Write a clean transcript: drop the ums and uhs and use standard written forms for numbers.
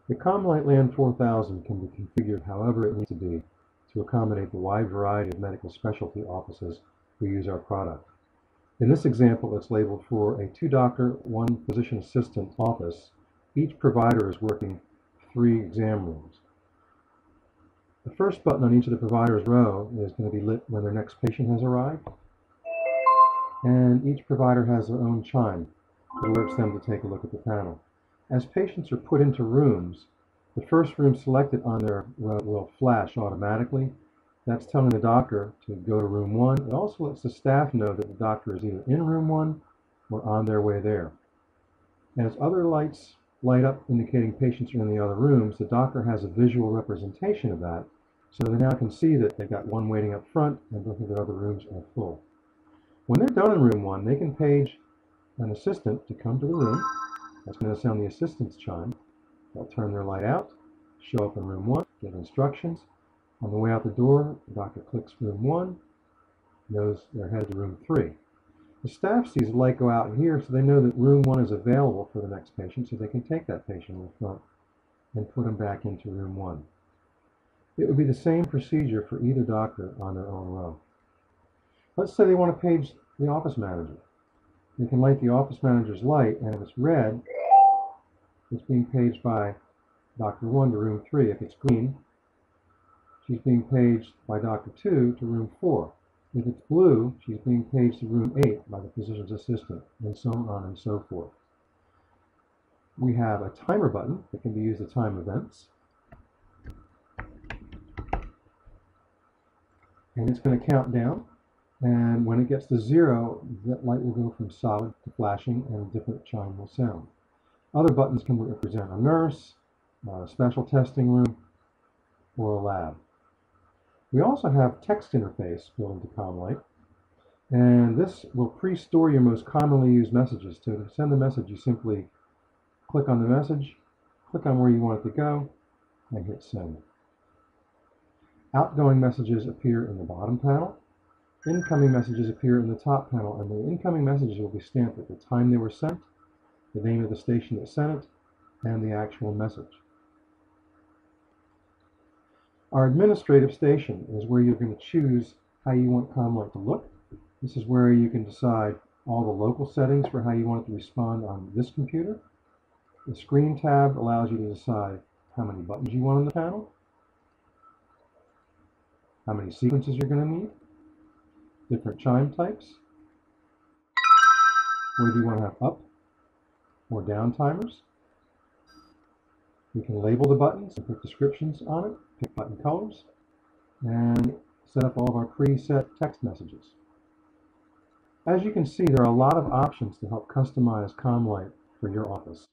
The Comlite LAN 4000 can be configured however it needs to be to accommodate the wide variety of medical specialty offices who use our product. In this example, it's labeled for a 2-doctor, 1 physician assistant office. Each provider is working 3 exam rooms. The first button on each of the provider's row is going to be lit when their next patient has arrived, and each provider has their own chime that alerts them to take a look at the panel. As patients are put into rooms, the first room selected on their row will flash automatically. That's telling the doctor to go to room 1. It also lets the staff know that the doctor is either in room 1 or on their way there. As other lights light up indicating patients are in the other rooms, the doctor has a visual representation of that, so they now can see that they've got one waiting up front and both of their other rooms are full. When they're done in room 1, they can page an assistant to come to the room. That's going to sound the assistant's chime. They'll turn their light out, show up in room 1, give instructions. On the way out the door, the doctor clicks room 1, knows they're headed to room 3. The staff sees the light go out here, so they know that room 1 is available for the next patient, so they can take that patient in the front and put them back into room 1. It would be the same procedure for either doctor on their own row. Let's say they want to page the office manager. They can light the office manager's light, and if it's red, it's being paged by Dr. 1 to room 3. If it's green, she's being paged by Dr. 2 to room 4. If it's blue, she's being paged to room 8 by the physician's assistant, and so on and so forth. We have a timer button that can be used to time events. And it's going to count down. And when it gets to 0, that light will go from solid to flashing, and a different chime will sound. Other buttons can represent a nurse, a special testing room, or a lab. We also have text interface built into Comlite, and this will pre-store your most commonly used messages. To send a message, you simply click on the message, click on where you want it to go, and hit send. Outgoing messages appear in the bottom panel. Incoming messages appear in the top panel, and the incoming messages will be stamped at the time they were sent, the name of the station that sent it, and the actual message. Our administrative station is where you're going to choose how you want Comlite to look. This is where you can decide all the local settings for how you want it to respond on this computer. The screen tab allows you to decide how many buttons you want on the panel, how many sequences you're going to need, different chime types, whether you want to have up or down timers. We can label the buttons and put descriptions on it, pick button colors, and set up all of our preset text messages. As you can see, there are a lot of options to help customize Comlite for your office.